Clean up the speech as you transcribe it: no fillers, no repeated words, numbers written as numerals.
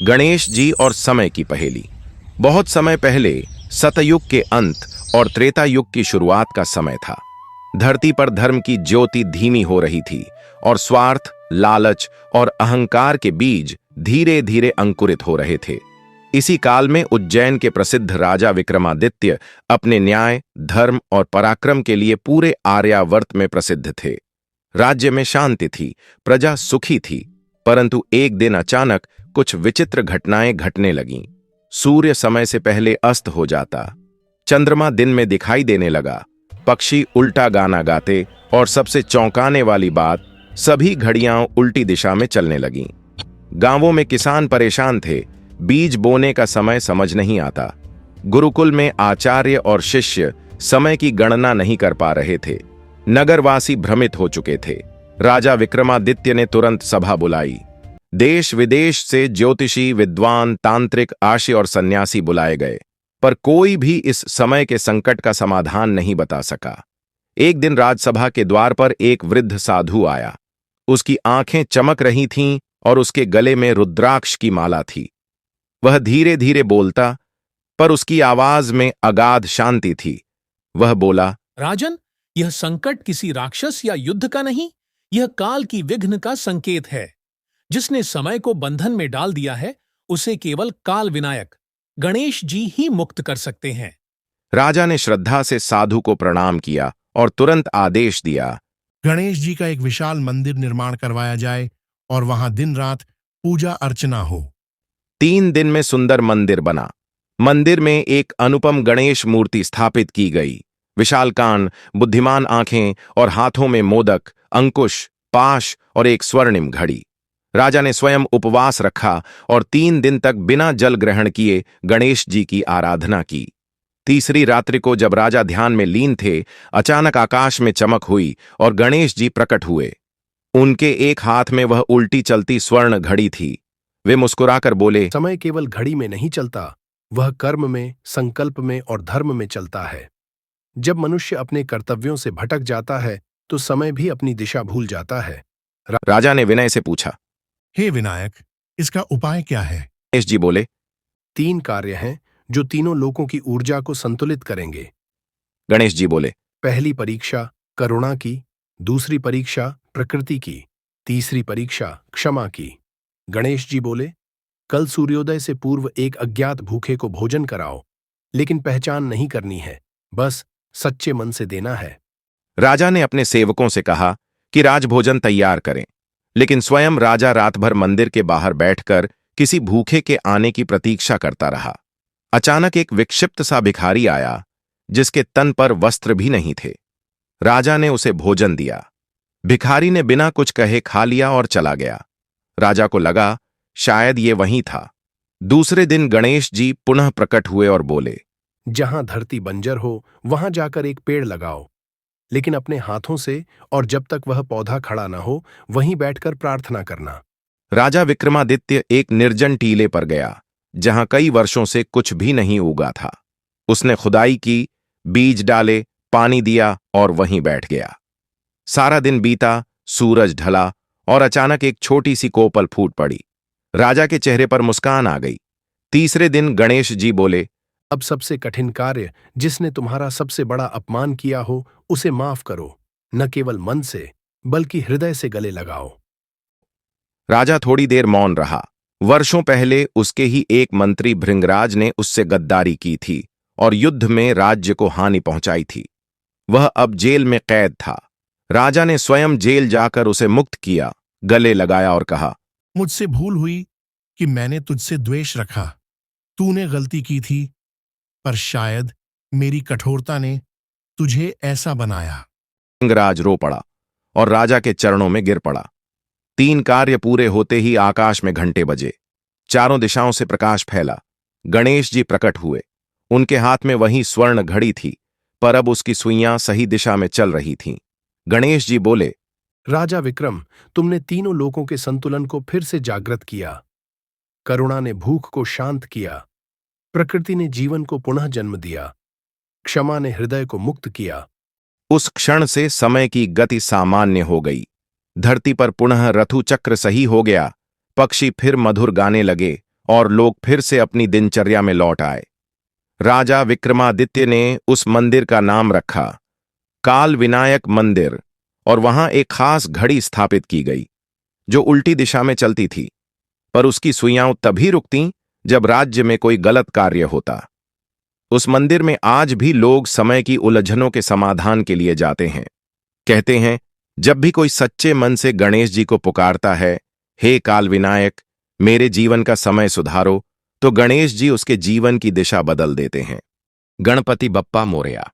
गणेश जी और समय की पहेली। बहुत समय पहले सतयुग के अंत और त्रेता युग की शुरुआत का समय था। धरती पर धर्म की ज्योति धीमी हो रही थी और स्वार्थ, लालच और अहंकार के बीज धीरे धीरे अंकुरित हो रहे थे। इसी काल में उज्जैन के प्रसिद्ध राजा विक्रमादित्य अपने न्याय, धर्म और पराक्रम के लिए पूरे आर्यावर्त में प्रसिद्ध थे। राज्य में शांति थी, प्रजा सुखी थी, परंतु एक दिन अचानक कुछ विचित्र घटनाएं घटने लगीं। सूर्य समय से पहले अस्त हो जाता, चंद्रमा दिन में दिखाई देने लगा, पक्षी उल्टा गाना गाते और सबसे चौंकाने वाली बात, सभी घड़ियां उल्टी दिशा में चलने लगीं। गांवों में किसान परेशान थे, बीज बोने का समय समझ नहीं आता। गुरुकुल में आचार्य और शिष्य समय की गणना नहीं कर पा रहे थे। नगरवासी भ्रमित हो चुके थे। राजा विक्रमादित्य ने तुरंत सभा बुलाई। देश विदेश से ज्योतिषी, विद्वान, तांत्रिक, आशी और सन्यासी बुलाए गए, पर कोई भी इस समय के संकट का समाधान नहीं बता सका। एक दिन राजसभा के द्वार पर एक वृद्ध साधु आया। उसकी आंखें चमक रही थीं और उसके गले में रुद्राक्ष की माला थी। वह धीरे धीरे बोलता, पर उसकी आवाज में अगाध शांति थी। वह बोला, राजन, यह संकट किसी राक्षस या युद्ध का नहीं, यह काल की विघ्न का संकेत है। जिसने समय को बंधन में डाल दिया है, उसे केवल काल विनायक गणेश जी ही मुक्त कर सकते हैं। राजा ने श्रद्धा से साधु को प्रणाम किया और तुरंत आदेश दिया, गणेश जी का एक विशाल मंदिर निर्माण करवाया जाए और वहां दिन रात पूजा अर्चना हो। 3 दिन में सुंदर मंदिर बना। मंदिर में एक अनुपम गणेश मूर्ति स्थापित की गई। विशाल कान, बुद्धिमान आंखें और हाथों में मोदक, अंकुश, पाश और एक स्वर्णिम घड़ी। राजा ने स्वयं उपवास रखा और 3 दिन तक बिना जल ग्रहण किए गणेश जी की आराधना की। तीसरी रात्रि को जब राजा ध्यान में लीन थे, अचानक आकाश में चमक हुई और गणेश जी प्रकट हुए। उनके एक हाथ में वह उल्टी चलती स्वर्ण घड़ी थी। वे मुस्कुराकर बोले, समय केवल घड़ी में नहीं चलता, वह कर्म में, संकल्प में और धर्म में चलता है। जब मनुष्य अपने कर्तव्यों से भटक जाता है तो समय भी अपनी दिशा भूल जाता है। राजा ने विनय से पूछा, हे विनायक, इसका उपाय क्या है? गणेश जी बोले, 3 कार्य हैं जो तीनों लोकों की ऊर्जा को संतुलित करेंगे। गणेश जी बोले, पहली परीक्षा करुणा की, दूसरी परीक्षा प्रकृति की, तीसरी परीक्षा क्षमा की। गणेश जी बोले, कल सूर्योदय से पूर्व एक अज्ञात भूखे को भोजन कराओ, लेकिन पहचान नहीं करनी है, बस सच्चे मन से देना है। राजा ने अपने सेवकों से कहा कि राजभोजन तैयार करें, लेकिन स्वयं राजा रात भर मंदिर के बाहर बैठकर किसी भूखे के आने की प्रतीक्षा करता रहा। अचानक एक विक्षिप्त सा भिखारी आया, जिसके तन पर वस्त्र भी नहीं थे। राजा ने उसे भोजन दिया। भिखारी ने बिना कुछ कहे खा लिया और चला गया। राजा को लगा शायद ये वही था। दूसरे दिन गणेश जी पुनः प्रकट हुए और बोले, जहां धरती बंजर हो वहां जाकर एक पेड़ लगाओ, लेकिन अपने हाथों से, और जब तक वह पौधा खड़ा न हो वहीं बैठकर प्रार्थना करना। राजा विक्रमादित्य एक निर्जन टीले पर गया, जहां कई वर्षों से कुछ भी नहीं उगा था। उसने खुदाई की, बीज डाले, पानी दिया और वहीं बैठ गया। सारा दिन बीता, सूरज ढला और अचानक एक छोटी सी कोपल फूट पड़ी। राजा के चेहरे पर मुस्कान आ गई। तीसरे दिन गणेश जी बोले, अब सबसे कठिन कार्य, जिसने तुम्हारा सबसे बड़ा अपमान किया हो, उसे माफ करो। न केवल मन से बल्कि हृदय से गले लगाओ। राजा थोड़ी देर मौन रहा। वर्षों पहले उसके ही एक मंत्री भृंगराज ने उससे गद्दारी की थी और युद्ध में राज्य को हानि पहुंचाई थी। वह अब जेल में कैद था। राजा ने स्वयं जेल जाकर उसे मुक्त किया, गले लगाया और कहा, मुझसे भूल हुई कि मैंने तुझसे द्वेष रखा। तूने गलती की थी, पर शायद मेरी कठोरता ने तुझे ऐसा बनाया। भृंगराज रो पड़ा और राजा के चरणों में गिर पड़ा। 3 कार्य पूरे होते ही आकाश में घंटे बजे। चारों दिशाओं से प्रकाश फैला। गणेश जी प्रकट हुए। उनके हाथ में वही स्वर्ण घड़ी थी, पर अब उसकी सुइयां सही दिशा में चल रही थीं। गणेश जी बोले, राजा विक्रम, तुमने तीनों लोकों के संतुलन को फिर से जागृत किया। करुणा ने भूख को शांत किया, प्रकृति ने जीवन को पुनः जन्म दिया, क्षमा ने हृदय को मुक्त किया। उस क्षण से समय की गति सामान्य हो गई। धरती पर पुनः ऋतु चक्र सही हो गया। पक्षी फिर मधुर गाने लगे और लोग फिर से अपनी दिनचर्या में लौट आए। राजा विक्रमादित्य ने उस मंदिर का नाम रखा काल विनायक मंदिर और वहां एक खास घड़ी स्थापित की गई जो उल्टी दिशा में चलती थी, पर उसकी सुइयां तभी रुकतीं जब राज्य में कोई गलत कार्य होता। उस मंदिर में आज भी लोग समय की उलझनों के समाधान के लिए जाते हैं। कहते हैं, जब भी कोई सच्चे मन से गणेश जी को पुकारता है, हे काल विनायक मेरे जीवन का समय सुधारो, तो गणेश जी उसके जीवन की दिशा बदल देते हैं। गणपति बप्पा मोरया।